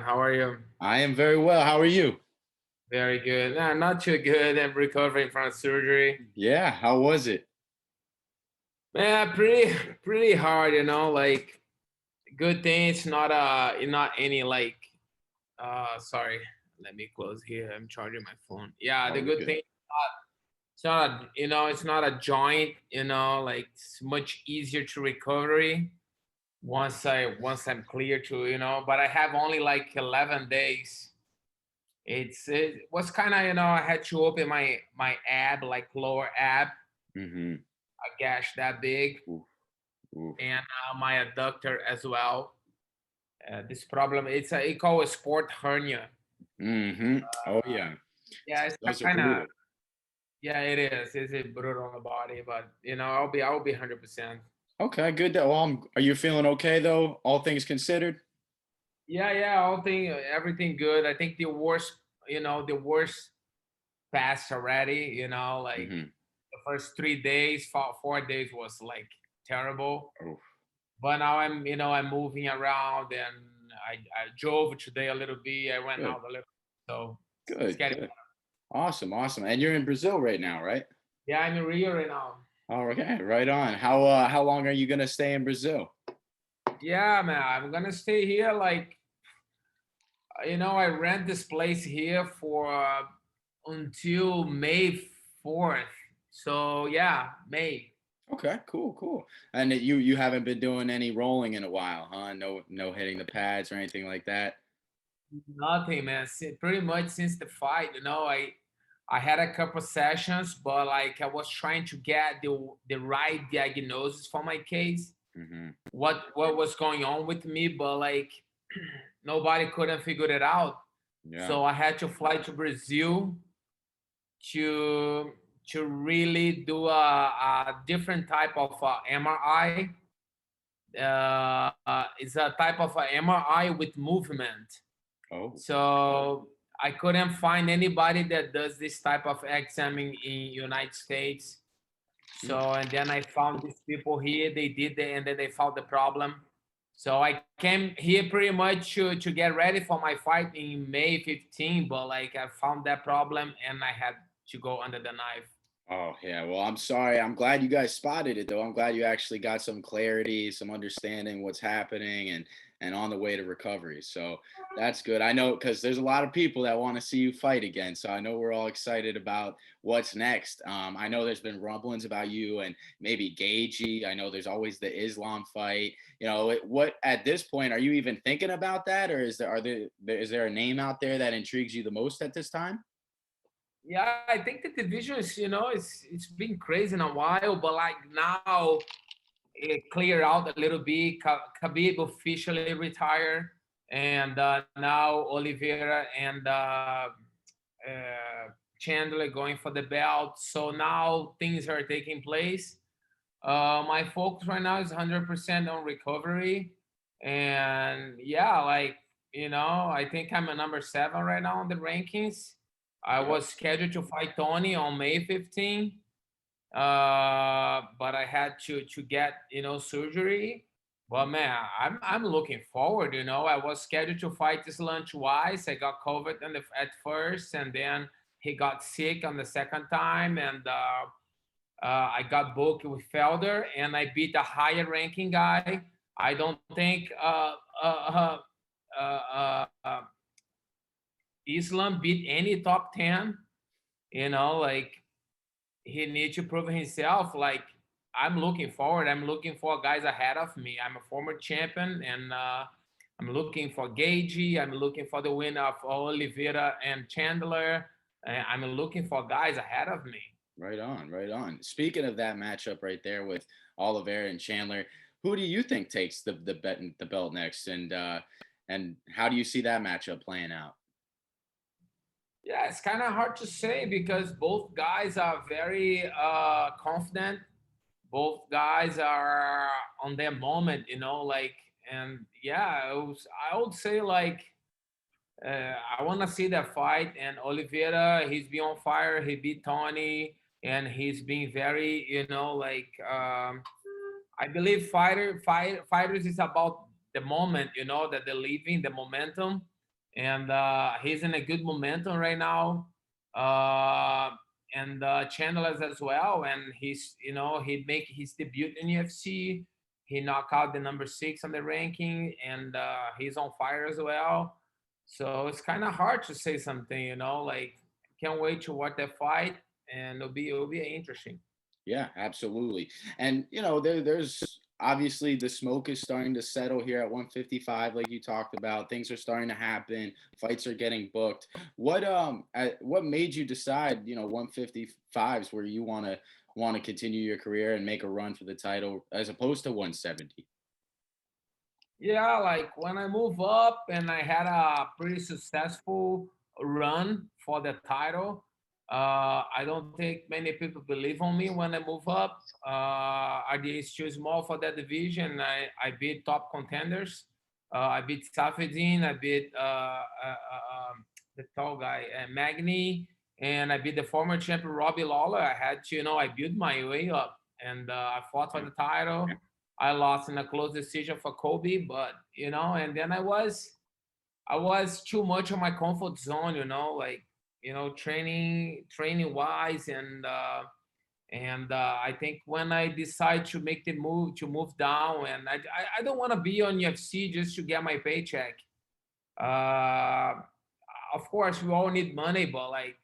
How are you? I am very well. How are you? Very good. Nah, not too good. I'm recovering from surgery. Yeah, how was it? Man, pretty hard, like good thing it's not any like sorry, let me close here. I'm charging my phone. Yeah, Oh, the you're good good. thing it's not a joint, like it's much easier to recovery once I'm clear to, but I have only like 11 days. It was kind of, I had to open my ab, like lower ab, Mm-hmm. a gash that big, Oof, oof. and my adductor as well. This problem, it called a sport hernia. Mm-hmm. Oh yeah. Yeah, it's Those are kind of, brutal. yeah, it is. It's a brutal on the body, but I'll be 100%. Okay, good. Are you feeling okay though? All things considered? Yeah, all thing, everything good. I think the worst passed already. Like Mm-hmm. the first 3 days, 4 days was like terrible. Oh, But now I'm moving around, and I drove today a little bit. I went good, out a little, so it's good, getting. good. Awesome, awesome. And you're in Brazil right now, right? Yeah, I'm in Rio right now. Oh, okay, right on. How long are you gonna stay in Brazil? Yeah, man, I'm gonna stay here. Like, I rent this place here for until May 4th. So yeah, May. Okay, cool, cool. And you haven't been doing any rolling in a while, huh? No hitting the pads or anything like that. Nothing, man. Pretty much since the fight, I had a couple sessions, but like I was trying to get the right diagnosis for my case. Mm-hmm. What was going on with me, but like nobody couldn't figure it out. Yeah. So I had to fly to Brazil to to really do a different type of MRI. It's a type of MRI with movement. Oh. So I couldn't find anybody that does this type of exam in United States. Hmm. So and then I found these people here. They did it, and then they found the problem. So I came here pretty much to get ready for my fight in May 15. But like I found that problem, and I had to go under the knife. Oh, yeah. Well, I'm sorry. I'm glad you guys spotted it though. I'm glad you actually got some clarity, some understanding what's happening and on the way to recovery. So that's good. I know because there's a lot of people that want to see you fight again. So I know we're all excited about what's next. I know there's been rumblings about you and maybe Gagey. I know there's always the Islam fight. What at this point are you even thinking about that, or is there a name out there that intrigues you the most at this time? Yeah, I think the division is, it's been crazy in a while, but like now it cleared out a little bit. Khabib officially retired, and now Oliveira and Chandler going for the belt. So now things are taking place. My focus right now is 100% on recovery, and yeah, like I think I'm a number 7 right now on the rankings. I Yep. was scheduled to fight Tony on May 15, but I had to get surgery. But man, I'm looking forward. I was scheduled to fight Islam twice. I got COVID at first, and then he got sick on the second time, and I got booked with Felder, and I beat a higher ranking guy. I don't think Islam beat any top 10. Like he needs to prove himself. Like I'm looking forward. I'm looking for guys ahead of me. I'm a former champion, and I'm looking for Gagey. I'm looking for the winner of Oliveira and Chandler. I'm looking for guys ahead of me. Right on, right on. Speaking of that matchup right there with Oliveira and Chandler, who do you think takes the belt next, and how do you see that matchup playing out? Yeah, it's kind of hard to say because both guys are very confident. Both guys are on their moment, like, and yeah, I would say like I want to see that fight. And Oliveira, he's been on fire. He beat Tony, and he's been very, like I believe fighters is about the moment, that they're living the momentum. and he's in a good momentum right now. Uh, and Chandler's as well, and he's he make his debut in UFC. He knocked out the number 6 on the ranking, and he's on fire as well. So it's kind of hard to say something, like can't wait to watch that fight, and it'll be interesting. Yeah, absolutely. And there's obviously the smoke is starting to settle here at 155, like you talked about. Things are starting to happen. Fights are getting booked. What made you decide, 155s where you want to continue your career and make a run for the title as opposed to 170? Yeah, like when I move up and I had a pretty successful run for the title. I don't think many people believe on me when I move up. RDA is too small for that division. I beat top contenders. I beat Safedin. I beat the tall guy, Magny. And I beat the former champion, Robbie Lawler. I had to, I built my way up. And I fought for the title. I lost in a close decision for Kobe, but and then I was too much on my comfort zone, like training wise, and I think when I decide to make the move to move down, and I don't want to be on UFC just to get my paycheck. Uh, of course, we all need money, but like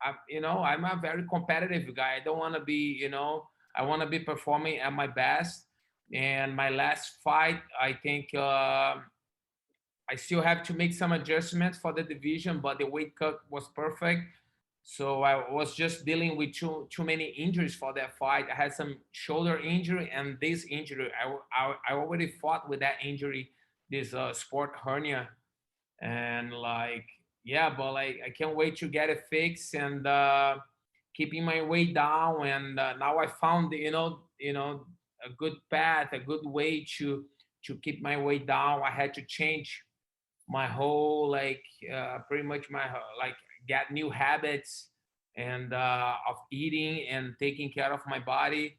I'm a very competitive guy. I don't want to be, I want to be performing at my best. And my last fight, I think I still have to make some adjustments for the division, but the weight cut was perfect. So I was just dealing with too many injuries for that fight. I had some shoulder injury and this injury. I already fought with that injury, this sport hernia, and like yeah, but like I can't wait to get it fixed and keeping my weight down. And now I found a good path, a good way to keep my weight down. I had to change my whole like pretty much like get new habits and of eating and taking care of my body.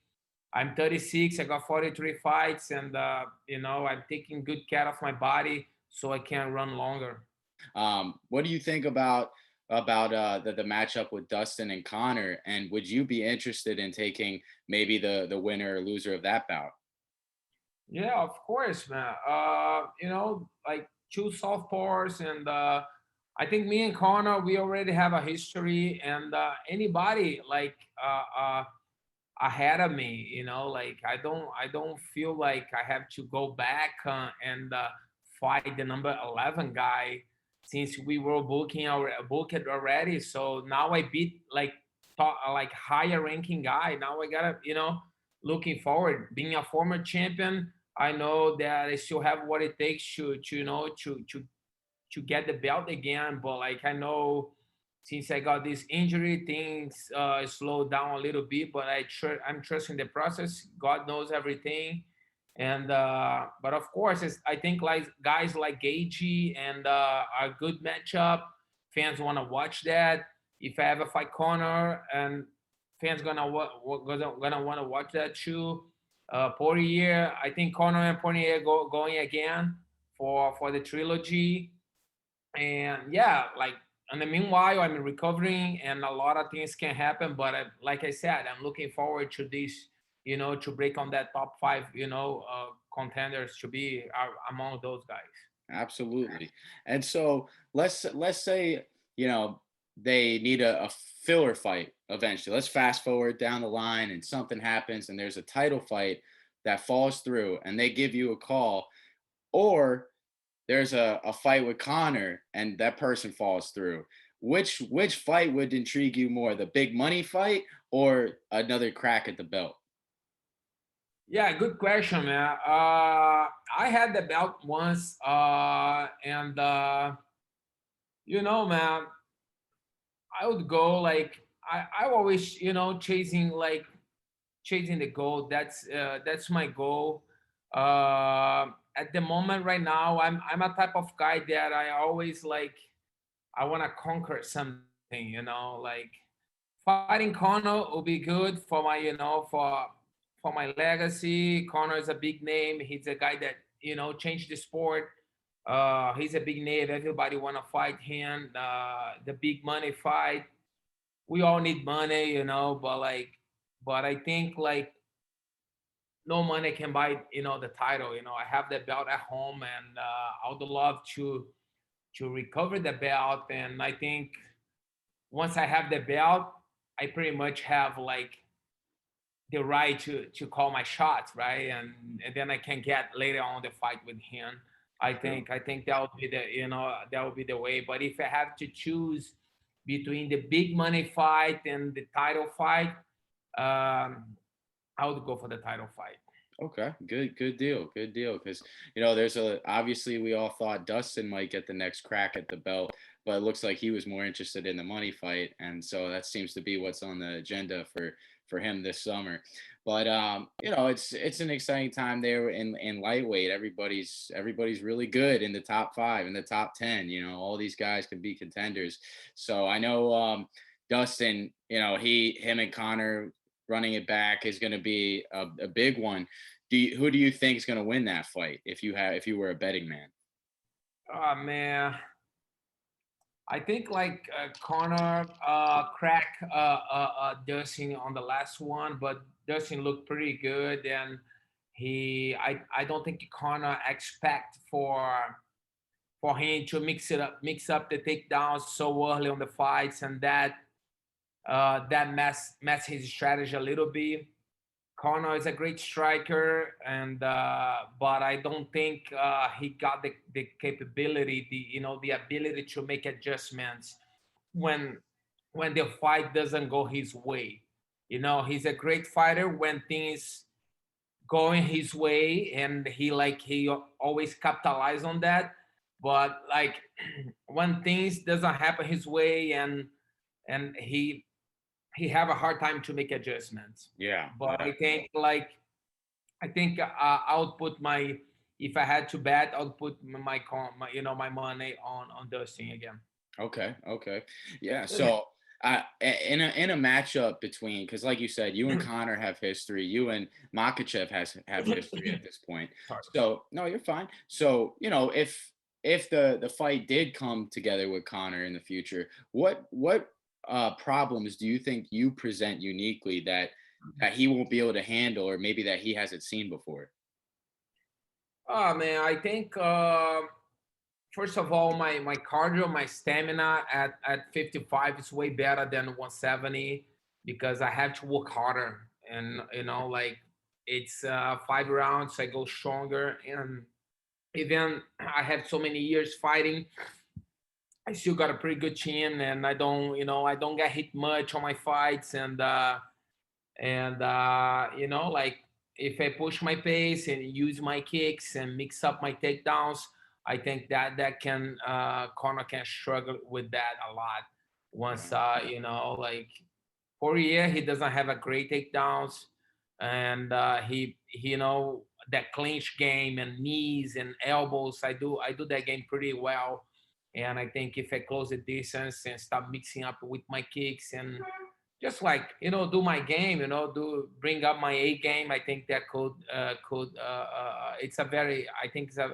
I'm 36. I got 43 fights, and I'm taking good care of my body so I can run longer. What do you think about the matchup with Dustin and Conor? And would you be interested in taking maybe the winner or loser of that bout? Yeah, of course, man. Like two southpaws, and I think me and Conor, we already have a history, and anybody like ahead of me, like I don't feel like I have to go back and fight the number 11 guy since we were booked already. So now I beat like like higher ranking guy. Now I gotta looking forward being a former champion. I know that I still have what it takes to to get the belt again. But like I know since I got this injury, things slowed down a little bit. But I'm trusting the process. God knows everything. And but of course, I think like guys like Gagey and a good matchup. Fans want to watch that. If I ever fight Conor, and fans gonna want to watch that too. Poirier, I think Conor and Poirier going again for the trilogy. And yeah, like in the meanwhile I'm recovering and a lot of things can happen, but like I said, I'm looking forward to this, to break on that top 5, contenders, to be among those guys. Absolutely. And so let's say, they need a filler fight eventually. Let's fast forward down the line and something happens and there's a title fight that falls through and they give you a call, or there's a fight with Conor and that person falls through. Which fight would intrigue you more, the big money fight or another crack at the belt? Yeah, good question, man. I had the belt once, and man, I would go like I always, chasing the goal. That's my goal. At the moment, right now, I'm a type of guy that I always like. I want to conquer something. Like fighting Conor will be good for my, for my legacy. Conor is a big name. He's a guy that changed the sport. He's a big name. Everybody want to fight him. The big money fight. We all need money, you know. But I think like no money can buy, you know, the title. You know, I have the belt at home, and I would love to recover the belt. And I think once I have the belt, I pretty much have like the right to call my shots, right? And then I can get later on the fight with him. Sure. I think that would be the, you know, that would be the way. But if I have to choose between the big money fight and the title fight, I would go for the title fight. Okay, good deal. Because you know, there's a obviously we all thought Dustin might get the next crack at the belt, but it looks like he was more interested in the money fight, and so that seems to be what's on the agenda for him this summer. But you know, it's an exciting time there in lightweight. Everybody's really good in the top five, in the top 10. You know, all these guys can be contenders. So I know Dustin, you know, him and Connor running it back is going to be a big one. Who do you think is going to win that fight if you were a betting man? Oh man, I think like Conor crack Dustin on the last one, but Dustin looked pretty good, and I don't think Conor expect for him to mix up the takedowns so early on the fights, and that mess his strategy a little bit. Conor is a great striker, and but I don't think he got the capability, the, you know, the ability to make adjustments when the fight doesn't go his way. You know, he's a great fighter when things going his way, and he always capitalize on that. But like when things doesn't happen his way, and he have a hard time to make adjustments. Yeah, But yeah. I think I would put my, if I had to bet, I would put my you know, my money on Dustin again. Okay, okay, yeah. So, in a matchup between, because like you said, you and Connor have history. You and Makhachev have history at this point. Sorry. So no, you're fine. So you know, if the fight did come together with Connor in the future, what problems do you think you present uniquely that he won't be able to handle, or maybe that he hasn't seen before? Oh man, I think first of all, my cardio, my stamina at 55 is way better than 170 because I have to work harder, and you know, like it's 5 rounds, I go stronger, and even I have so many years fighting, I still got a pretty good chin, and I don't, you know, I don't get hit much on my fights, and you know, like if I push my pace and use my kicks and mix up my takedowns, I think that can Conor can struggle with that a lot. Once Yeah. you know, like Poirier, he doesn't have a great takedowns, and he, you know, that clinch game and knees and elbows. I do that game pretty well, and I think if I close the distance and start mixing up with my kicks and just like, you know, do my game, you know, do bring up my A game, I think that could it's a very, I think it's a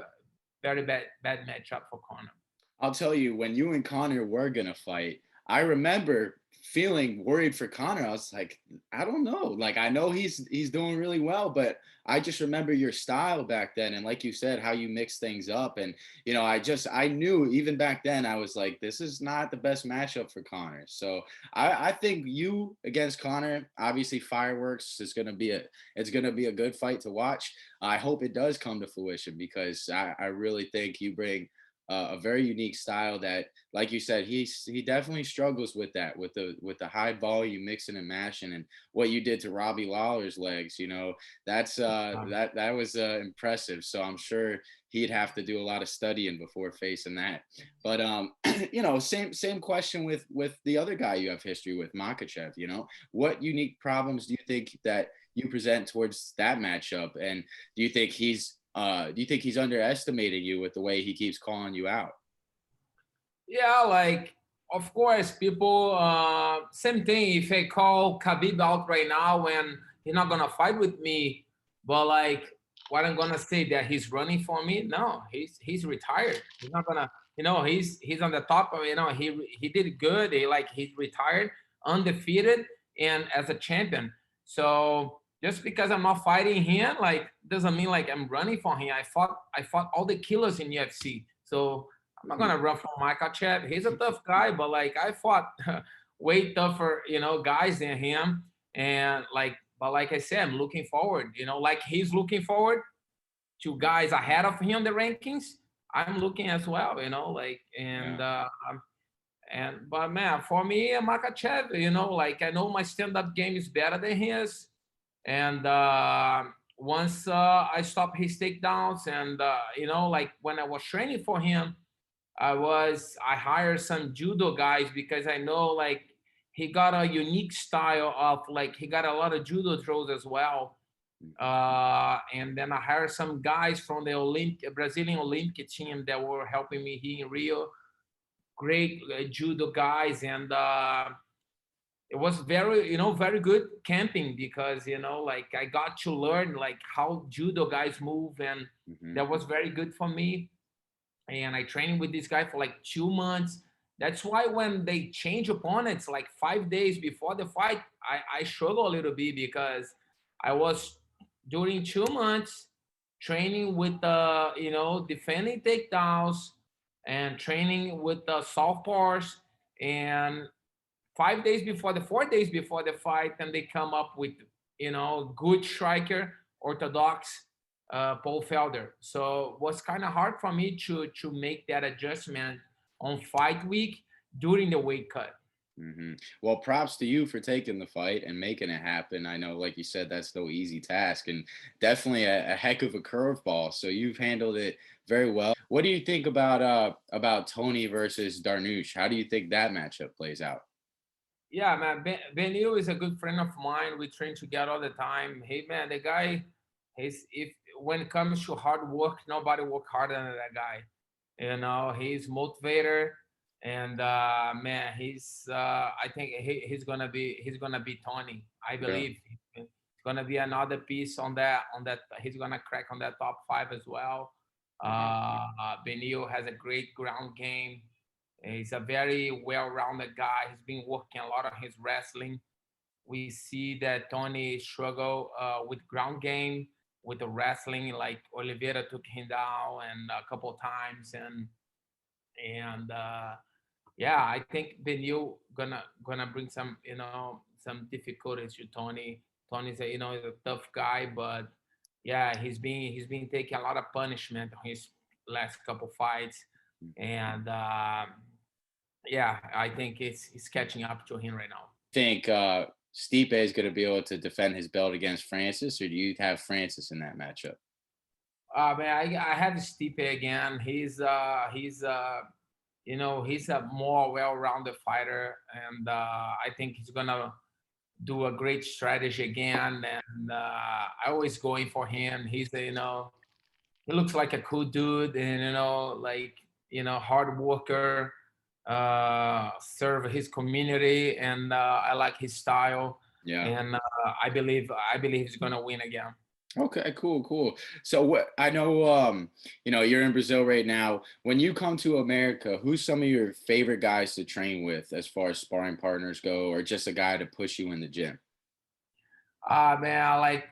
very bad matchup for Conor. I'll tell you, when you and Connor were gonna fight, I remember feeling worried for Connor. I was like, I don't know. Like, I know he's doing really well, but I just remember your style back then, and like you said, how you mix things up. And you know, I knew even back then, I was like, this is not the best matchup for Connor. So I think you against Connor, obviously fireworks is gonna be a good fight to watch. I hope it does come to fruition because I really think you bring a very unique style that, like you said, he definitely struggles with that, with the high volume mixing and mashing, and what you did to Robbie Lawler's legs. You know, that's that was impressive. So I'm sure he'd have to do a lot of studying before facing that. But you know, same question with the other guy you have history with, Makachev. You know, what unique problems do you think that you present towards that matchup, and do you think he's underestimating you with the way he keeps calling you out? Yeah, like of course, people. Same thing. If I call Khabib out right now and he's not gonna fight with me, but like what I'm gonna say that he's running for me. No, he's retired. He's not gonna, he's on the top of, he did good. He's retired, undefeated, and as a champion. So just because I'm not fighting him, like doesn't mean like I'm running for him. I fought all the killers in UFC. So I'm not gonna run from Makhachev. He's a tough guy, but like I fought way tougher, guys than him. And but like I said, I'm looking forward, like he's looking forward to guys ahead of him in the rankings. I'm looking as well, Yeah. but man, for me, Makachev, like I know my stand-up game is better than his. And once I stopped his takedowns, and like when I was training for him, I hired some judo guys because I know like he got a unique style of like he got a lot of judo throws as well. And then I hired some guys from the Brazilian Olympic team that were helping me here in Rio. Great judo guys, and it was very very good camping because like I got to learn like how judo guys move, and Hmm. that was very good for me. And I trained with this guy for like 2 months. That's why when they change opponents like 5 days before the fight, I struggle a little bit because I was during 2 months training with defending takedowns and training with the southpaws, and 5 days before the 4 days before the fight, and they come up with good striker, orthodox Paul Felder. So it was kind of hard for me to make that adjustment on fight week during the weight cut. Well, props to you for taking the fight and making it happen. I know, like you said, that's no easy task, and definitely a heck of a curveball. So you've handled it very well. What do you think about Tony versus Darnush? How do you think that matchup plays out? Yeah, man. Beneil is a good friend of mine. We train together all the time. Hey, man, the guy, he's if when it comes to hard work, nobody work harder than that guy. He's motivator, and man, I think he's gonna be Tony. I Yeah. believe he's gonna be another piece on that. He's gonna crack on that top five as well. Beneil has a great ground game. He's a very well-rounded guy. He's been working a lot on his wrestling. We see that Tony struggle with ground game, with the wrestling. Like Oliveira took him down and a couple of times, and yeah, I think Beneil gonna bring some difficulties to Tony. Tony's is a tough guy, but yeah, he's been taking a lot of punishment on his last couple fights, and yeah, I think it's catching up to him right now. Think Stipe is going to be able to defend his belt against Francis, or do you have Francis in that matchup? Man, I have Stipe again. He's a more well-rounded fighter, and I think he's gonna do a great strategy again. And I always going for him. He looks like a cool dude, and like hard worker, serve his community, and I like his style, Yeah. and I believe he's gonna win again. Okay, cool, cool. So what I know, you're in Brazil right now. When you come to America, who's some of your favorite guys to train with as far as sparring partners go, or just a guy to push you in the gym? Man, I like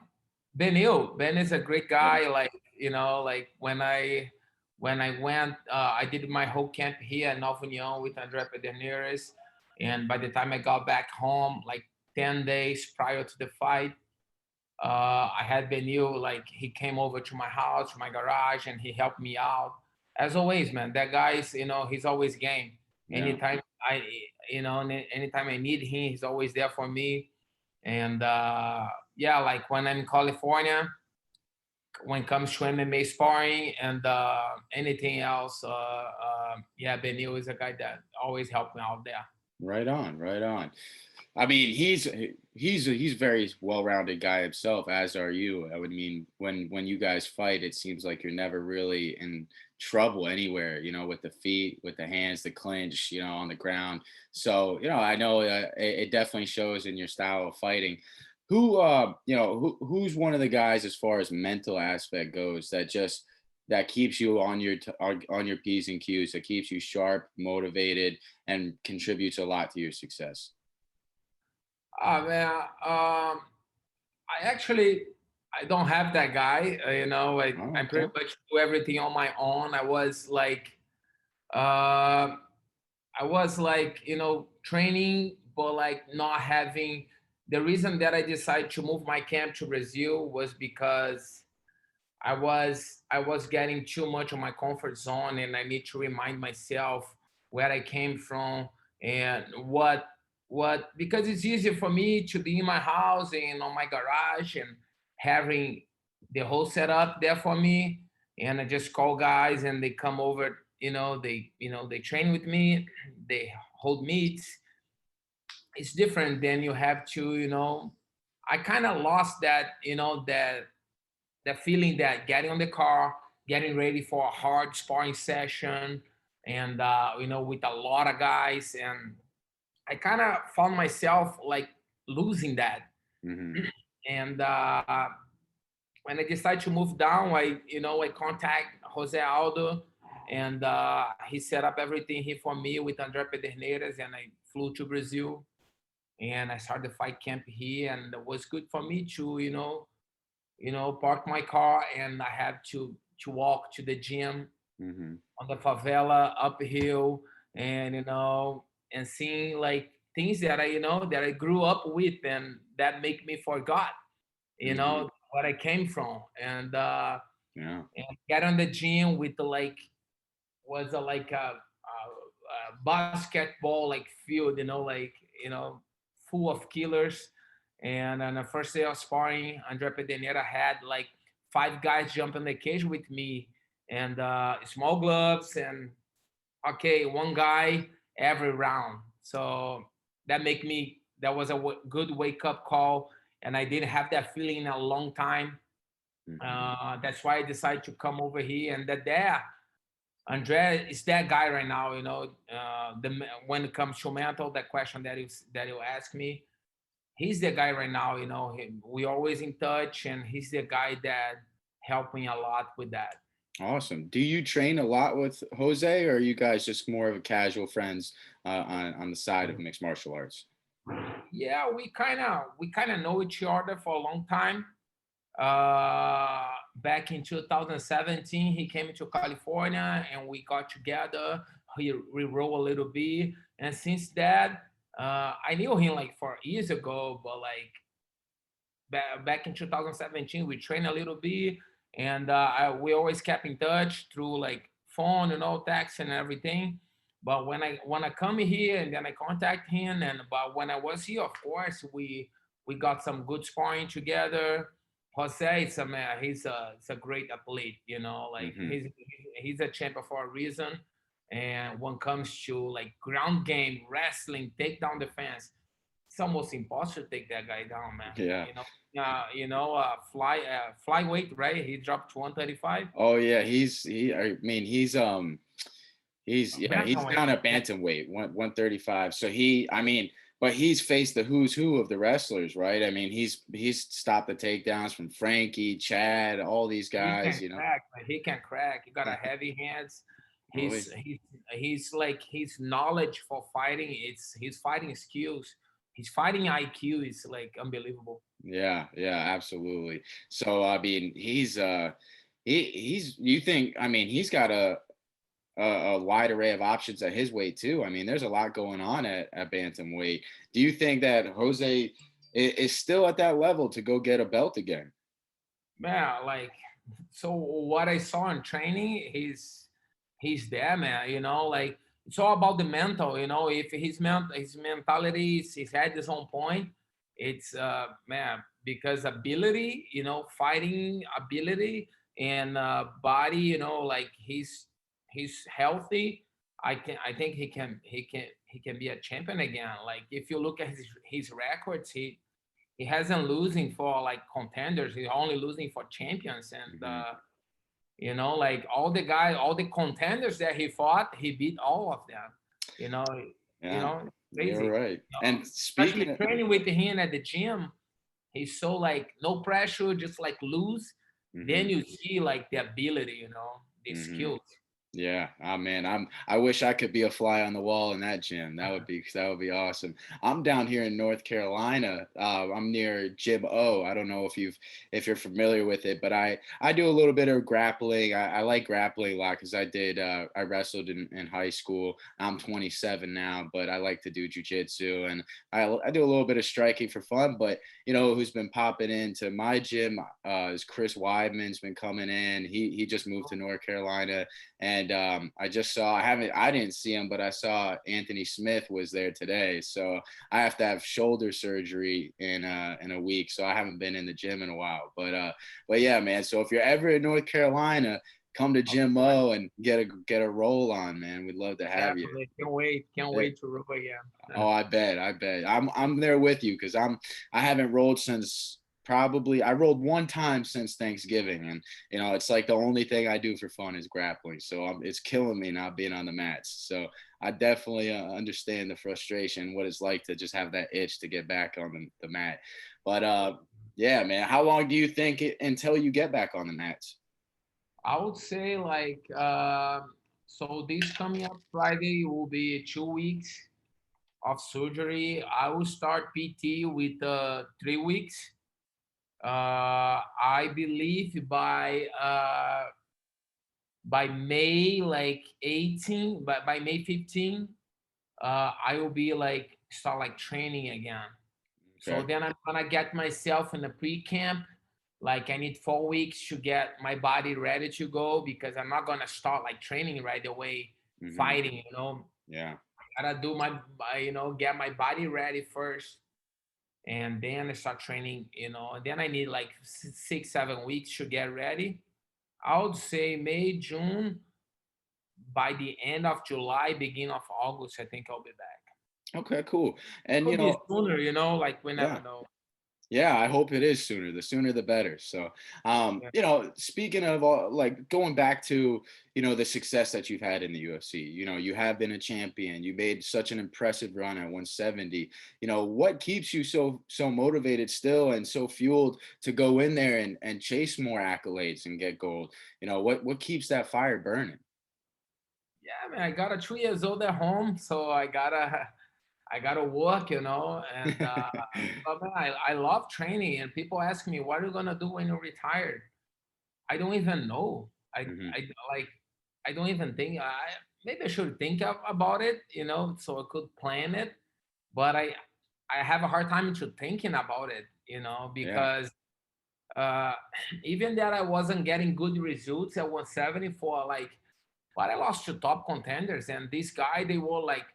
Beneil. Ben is a great Yeah. guy. Like like when I went, I did my whole camp here in Nova União with André Pederneiras, and by the time I got back home, like 10 days prior to the fight, I had Beneil. Like he came over to my house, to my garage, and he helped me out. As always, man, that guy's he's always game. Yeah. Anytime I anytime I need him, he's always there for me. And yeah, like when I'm in California, when it comes to MMA sparring and anything else, yeah, Benil is a guy that always helped me out there. Right on, right on. I mean, he's very well-rounded guy himself, as are you. I would mean, when you guys fight, it seems like you're never really in trouble anywhere, with the feet, with the hands, the clinch, on the ground. So, I know it definitely shows in your style of fighting. who's one of the guys as far as mental aspect goes that keeps you on your P's and Q's, that keeps you sharp, motivated, and contributes a lot to your success? Oh man, I don't have that guy. Oh, I okay. pretty much do everything on my own. Uh, I was like, training, but like not having. The reason that I decided to move my camp to Brazil was because I was getting too much of my comfort zone, and I need to remind myself where I came from and what because it's easier for me to be in my house and on my garage and having the whole setup there for me, and I just call guys and they come over. They train with me, they hold meets. It's different than you have to. I kind of lost that feeling, that getting on the car, getting ready for a hard sparring session, and with a lot of guys, and I kind of found myself like losing that. Hmm. And when I decided to move down, I contact Jose Aldo, and he set up everything here for me with André Pederneiras, and I flew to Brazil, and I started the fight camp here, and it was good for me to park my car, and I have to walk to the gym Hmm. on the favela uphill, and and seeing like things that I grew up with, and that make me forgot Hmm. what I came from, Yeah. and get on the gym with was like a basketball like field, full of killers. And on the first day of sparring, Andre Pedernera had like five guys jump in the cage with me, and small gloves, and okay, one guy every round. So that was a good wake up call, and I didn't have that feeling in a long time. Hmm. That's why I decided to come over here, and that there Andre is that guy right now. When it comes to mental, that question that you ask me, he's the guy right now. We always in touch, and he's the guy that helped me a lot with that. Awesome. Do you train a lot with Jose, or are you guys just more of a casual friends on the side of mixed martial arts? Yeah, we kind of know each other for a long time. Back in 2017, he came to California and we got together. We roll a little bit, and since that, I knew him like 4 years ago, but like back in 2017, we trained a little bit, and we always kept in touch through like phone, text and everything. But when I come here and then I contact him, and but when I was here, of course, we got some good sparring together. Jose is a man. He's a great athlete. Like Hmm. he's a champion for a reason. And when it comes to like ground game, wrestling, takedown defense, it's almost impossible to take that guy down, man. Yeah. Flyweight, right? He dropped to 135. Oh yeah, I mean, he's Bantamweight. down at bantamweight, 135. So I mean, but he's faced the who's who of the wrestlers, right? I mean, he's stopped the takedowns from Frankie, Chad, all these He guys, can crack, man. He can crack. He got a heavy hands. Oh, yeah. He's like his knowledge for fighting. It's his fighting skills. His fighting IQ is like unbelievable. Yeah, yeah, absolutely. So I mean, he's you think, I mean, he's got a wide array of options at his weight too. I mean, there's a lot going on at bantamweight. Do you think that Jose is still at that level to go get a belt again? Man, like so what I saw in training, he's there, man. Like it's all about the mental. If his mentality is his head is on point, it's man, because ability, fighting ability and body, like he's healthy. I think he can be a champion again. Like if you look at his records, he hasn't losing for like contenders. He's only losing for champions, and Hmm. like all the contenders that he fought, he beat all of them. You know, Yeah, you're crazy. right. And Especially speaking of, training with him at the gym. He's so like no pressure, just like loose. Then Hmm. you see like the ability, the Hmm. skills. Yeah. Oh man, I wish I could be a fly on the wall in that gym. That would be awesome. I'm down here in North Carolina. I'm near Gym O. I don't know if you're familiar with it, but I do a little bit of grappling. I like grappling a lot because I wrestled in high school. I'm 27 now, but I like to do jujitsu, and I do a little bit of striking for fun. But who's been popping into my gym is Chris Weidman's been coming in. He just moved to North Carolina. And I just saw, I didn't see him, but I saw Anthony Smith was there today. So I have to have shoulder surgery in a week. So I haven't been in the gym in a while. But yeah, man. So if you're ever in North Carolina, come to Of Gym course. O and get a roll on, man. We'd love to have you. Definitely. Can't wait. Can't Eh, wait to roll again. Oh, I bet. I'm there with you because I haven't rolled since probably I rolled one time since Thanksgiving, and it's like the only thing I do for fun is grappling. So it's killing me not being on the mats. So I definitely understand the frustration, what it's like to just have that itch to get back on the mat. But yeah, man, how long do you think until you get back on the mats? I would say like so this coming up Friday will be 2 weeks of surgery. I will start PT with 3 weeks. I believe by May like 18, but by May 15, I will be like start like training again. So Okay. then I'm gonna get myself in a pre-camp. Like I need 4 weeks to get my body ready to go because I'm not gonna start like training right away, Hmm. fighting. Yeah. I gotta do get my body ready first, and then I start training. And then I need like 6, 7 weeks to get ready. I would say May, June. By the end of July, beginning of August, I think I'll be back. Okay. Cool. And Could be sooner, like we never yeah. know. Yeah, I hope it is sooner. The sooner the better. So, Yeah. speaking of all, like going back to, the success that you've had in the UFC, you have been a champion. You made such an impressive run at 170. What keeps you so motivated still and so fueled to go in there and chase more accolades and get gold? What keeps that fire burning? Yeah, man, I got a 3 years old at home, so I gotta work, and but man, I love training, and people ask me, what are you gonna do when you're retired? I don't even know. Hmm. I like I don't even think maybe I should think about it, so I could plan it, but I have a hard time to thinking about it, Yeah. because uh even that I wasn't getting good results at 170 for like, but I lost to top contenders, and this guy they were like,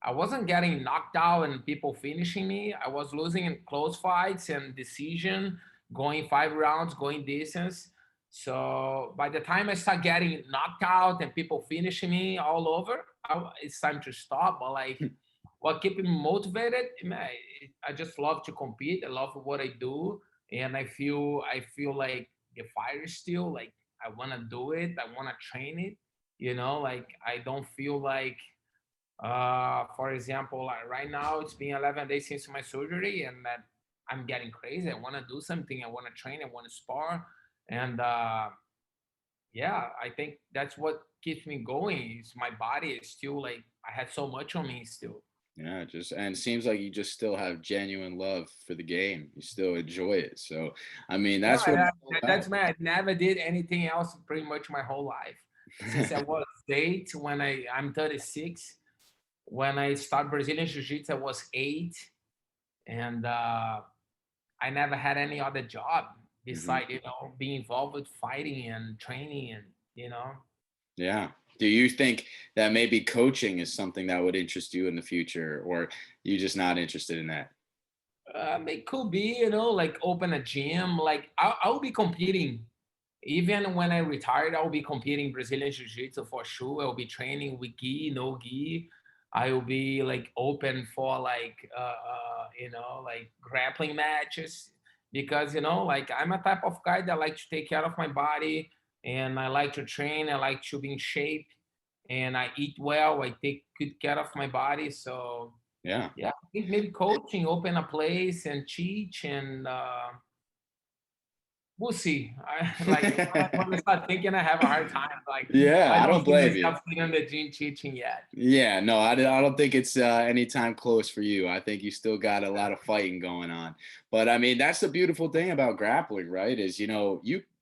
I wasn't getting knocked out and people finishing me. I was losing in close fights and decision, going 5 rounds, going distance. So by the time I start getting knocked out and people finishing me all over, it's time to stop. But like, what keep me motivated? Man, I just love to compete. I love what I do, and I feel like the fire is still like I want to do it. I want to train it. Like I don't feel like for example, like right now it's been 11 days since my surgery, and that I'm getting crazy. I want to do something. I want to train. I want to spar, and yeah, I think that's what keeps me going. Is my body is still like I had so much on me still. Yeah, and it seems like you just still have genuine love for the game. You still enjoy it. So, I mean, Yeah, that's what it's all that's about. man. I never did anything else pretty much my whole life since I was 8. When I'm 36. When I started Brazilian Jiu Jitsu, I was 8, and I never had any other job Hmm. beside, being involved with fighting and training and, Yeah. Do you think that maybe coaching is something that would interest you in the future, or you just not interested in that? it could be, like open a gym. Like I'll be competing. Even when I retired, I'll be competing Brazilian Jiu Jitsu for sure. I'll be training with gi, no gi. I will be like open for like, like grappling matches because, like I'm a type of guy that like to take care of my body, and I like to train. I like to be in shape, and I eat well. I take good care of my body. So Yeah. Yeah, I think maybe coaching, open a place and teach, and we'll see. I like when I start thinking, I have a hard time. Like Yeah, I I don't don't see blame you. myself sitting on the gym teaching yet. Yeah, no, I don't think it's anytime close for you. I think you still got a lot of fighting going on. But I mean, that's the beautiful thing about grappling, right? Is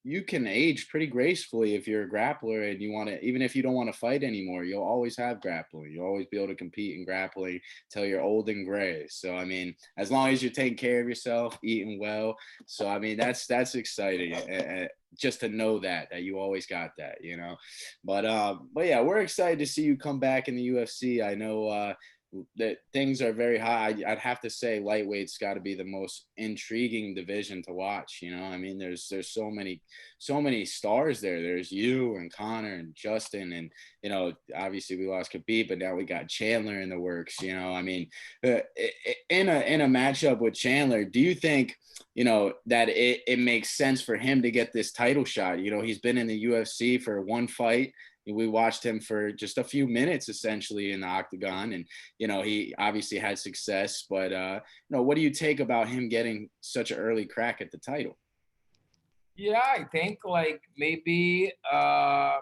you can age pretty gracefully if you're a grappler and you want to, even if you don't want to fight anymore, you'll always have grappling. You'll always be able to compete in grappling till you're old and gray. So I mean, as long as you're taking care of yourself, eating well. So I mean, that's exciting. Just to know that you always got that. But yeah, we're excited to see you come back in the UFC. I know that things are very high. I'd have to say lightweight's got to be the most intriguing division to watch. I mean, there's so many stars there. There's you and Conor and Justin, and obviously we lost Khabib, but now we got Chandler in the works. I mean, in a matchup with Chandler, do you think that it makes sense for him to get this title shot? He's been in the UFC for one fight. We watched him for just a few minutes essentially in the octagon, and he obviously had success. But what do you take about him getting such an early crack at the title? Yeah, I think like maybe I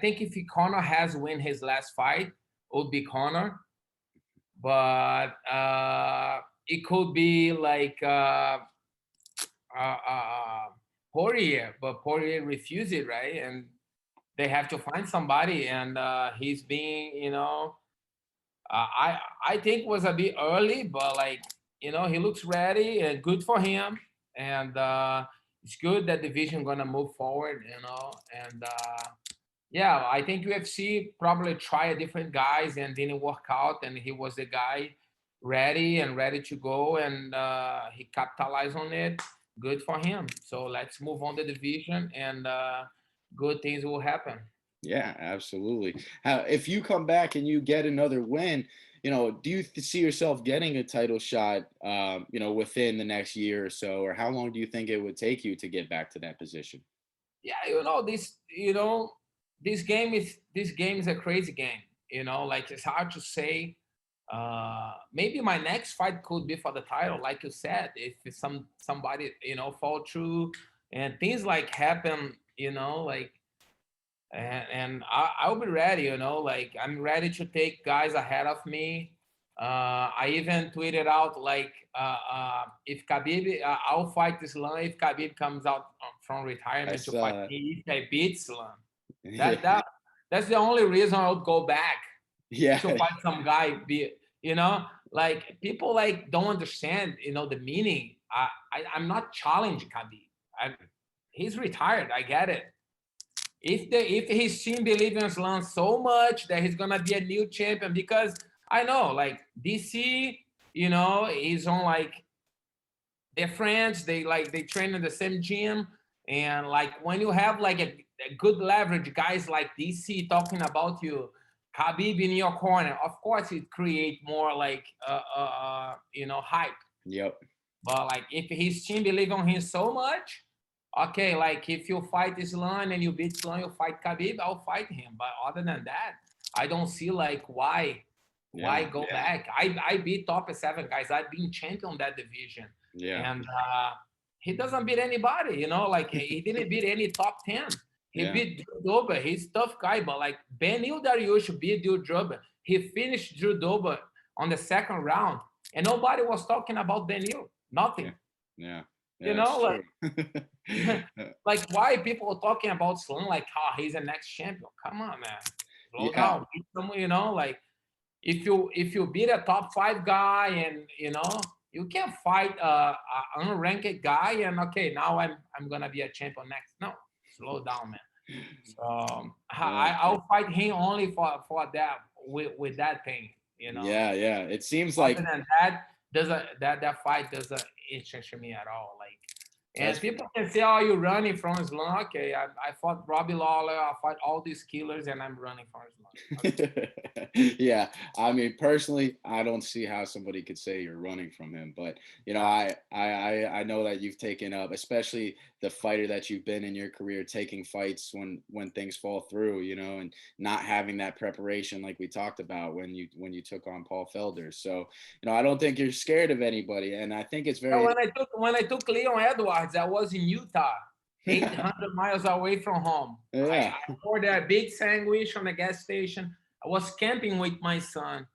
think if Conor has win his last fight, it would be Conor, but it could be like uh, uh, Poirier, but Poirier refused it, right? And they have to find somebody, and he's being, I think was a bit early, but like he looks ready and good for him, and it's good that division gonna move forward, and yeah, I think UFC probably tried different guys and didn't work out, and he was the guy ready to go, and he capitalized on it. Good for him. So let's move on the division, and good things will happen. Yeah, absolutely. If you come back and you get another win, do you see yourself getting a title shot, within the next year or so, or how long do you think it would take you to get back to that position? Yeah, this game is a crazy game. Like it's hard to say. Maybe my next fight could be for the title, like you said. If somebody fall through and things like happen, like and I'll be ready. Like I'm ready to take guys ahead of me. I even tweeted out like if Khabib, I'll fight Islam if Khabib comes out from I retirement to fight saw. me if I beat Islam. That's the only reason I would go back Yeah, to fight some guy. Like people like don't understand the meaning. I'm not challenging Khabib. He's retired. I get it. If his team believes in Islam so much that he's gonna be a new champion, because I know like DC, is on like they're friends. They train in the same gym, and like when you have like a good leverage, guys like DC talking about you, Khabib in your corner, of course it create more like hype. yep, But like if his team believe on him so much, okay, like if you fight Islam and you beat Islam, you fight Khabib, I'll fight him. But other than that, I don't see like why yeah, go back. I beat top seven guys. I've been champion on that division, yeah, and he doesn't beat anybody. Like he didn't beat any top 10. He yeah, beat Drew Dober. He's tough guy, but like Beneil Dariush beat Drew Dober. He finished Drew Dober on the second round, and nobody was talking about Beneil. yeah, Nothing. yeah, You yeah. It's know, like true. like why people are talking about Sloan like, oh, he's the next champion. Come on, man. Slow Yeah, down. Beat someone, like if you beat a top five guy and you can't fight a unranked guy and okay, now I'm gonna be a champion next. No, slow down, man. So yeah, I'll fight him only for that with that thing, yeah, yeah. It seems Other like than that, that fight doesn't interest me at all. Like And people can say, "Oh, you're running from Islam." Okay, I fought Robbie Lawler. I fought all these killers, and I'm running from Islam. Okay. Yeah, I mean, personally, I don't see how somebody could say you're running from him. But you know, I know that you've taken up, especially the fighter that you've been in your career, taking fights when things fall through, you know, and not having that preparation like we talked about when you took on Paul Felder. So, you know, I don't think you're scared of anybody, and I think it's So very when I took Leon Edwards, I was in Utah, 800 miles away from home. yeah. I ordered a big sandwich on a gas station. I was camping with my son,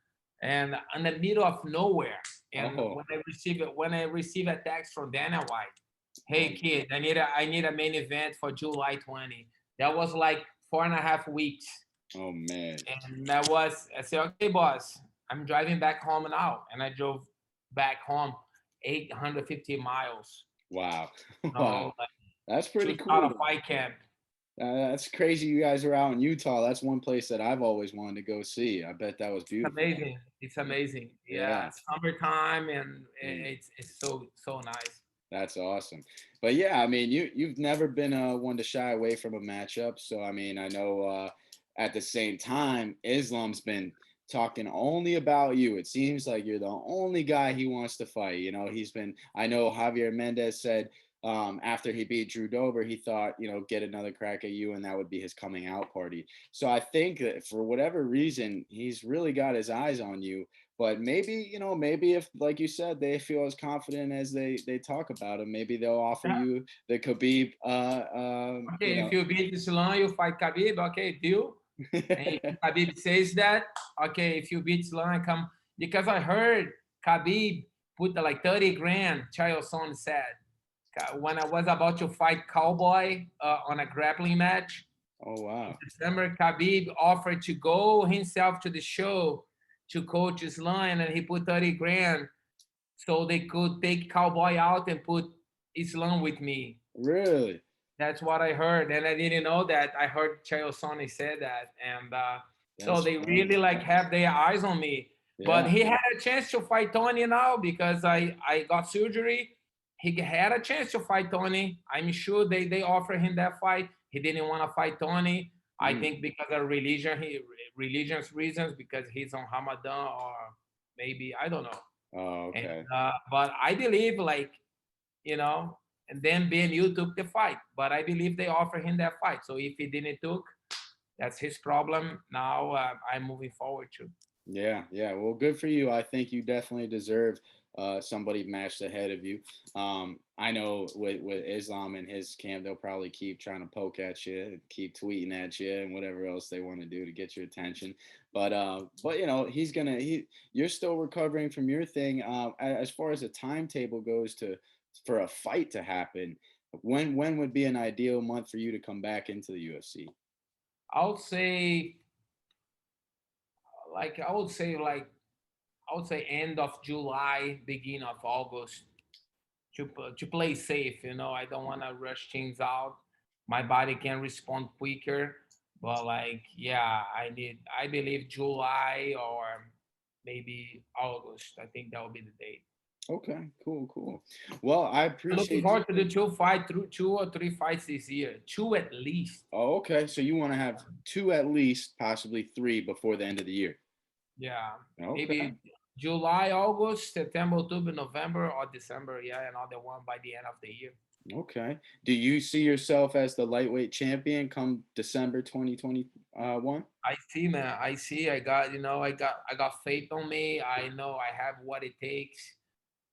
and in the middle of nowhere. And Oh, when I receive a text from Dana White, oh, "Hey kid, I need a main event for July 20." That was like 4.5 weeks, oh man. and I said, "Okay, boss, I'm driving back home now," and I drove back home 850 miles. Wow. No, Wow. That's to pretty start cool. a fight camp. That's crazy. You guys are out in Utah. That's one place that I've always wanted to go see. I bet that was It's beautiful. amazing. It's amazing. Yeah, Yeah, it's summertime and mm, it's so nice. that's awesome. But yeah, I mean, you've never been one to shy away from a matchup. So I mean, I know at the same time, Islam's been talking only about you. It seems like you're the only guy he wants to fight. You know, he's been. I know Javier Mendez said after he beat Drew Dober, he thought, you know, get another crack at you, and that would be his coming out party. So I think that for whatever reason, he's really got his eyes on you. But maybe, you know, maybe if, like you said, they feel as confident as they talk about him, maybe they'll offer Yeah. you the Khabib, you Okay, if know, you beat Islam, you fight Khabib. Okay, deal. And if Khabib says that, okay, if you beat Islam, I come because I heard Khabib put like 30 grand. Chael Sonnen said when I was about to fight Cowboy on a grappling match. oh In wow, December, Khabib offered to go himself to the show to coach Islam, and he put 30 grand so they could take Cowboy out and put Islam with me. really? That's what I heard, and I didn't know that. I heard Chael Sonnen say that, and so That's they funny. really like have their eyes on me. But Yeah. he had a chance to fight Tony now because I got surgery. He had a chance to fight Tony. I'm sure they offered him that fight. He didn't want to fight Tony. I Mm. think because of religious reasons, because he's on Ramadan or maybe I don't know. Oh, And okay. but I believe like you know, and then Beneil took the fight. But I believe they offered him that fight. So if he didn't took, that's his problem. Now I'm moving forward to. Yeah, yeah. Well, good for you. I think you definitely deserve somebody matched ahead of you. I know with Islam and his camp, they'll probably keep trying to poke at you, keep tweeting at you, and whatever else they want to do to get your attention. But you know, you're still recovering from your thing. As far as the timetable goes to for a fight to happen, when would be an ideal month for you to come back into the UFC? I would say I would say end of July, beginning of August to play safe. I don't want to rush things out. My body can respond quicker, but yeah, I believe July or maybe August. I think that will be the date. Okay, cool, cool. Well, I I'm looking appreciate you. forward to the two or three fights this year, two at least. Oh, okay. So you want to have two at least, possibly three before the end of the year. Yeah, Okay. maybe July, August, September, October, November, or December. Yeah, another one by the end of the year. Okay. Do you see yourself as the lightweight champion come December 2021? I see, man. I see. I got faith on me. I know I have what it takes.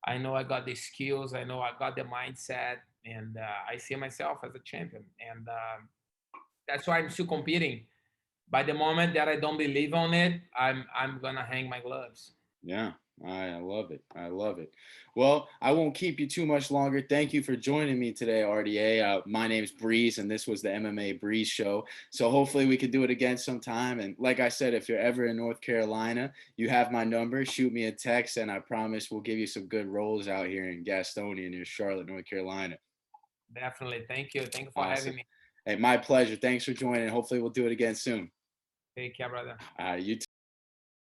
I know I got the skills. I know I got the mindset, and I see myself as a champion. And that's why I'm still competing. By the moment that I don't believe on it, I'm gonna hang my gloves. Yeah, I love it. I love it. Well, I won't keep you too much longer. Thank you for joining me today, RDA. My name's Breeze, and this was the MMA Breeze show. So hopefully we could do it again sometime. And like I said, if you're ever in North Carolina, you have my number. Shoot me a text, and I promise we'll give you some good rolls out here in Gastonia near Charlotte, North Carolina. Definitely. Thank you. Thank you for Awesome. having me. Hey, my pleasure. Thanks for joining. Hopefully we'll do it again soon. Take care, brother. You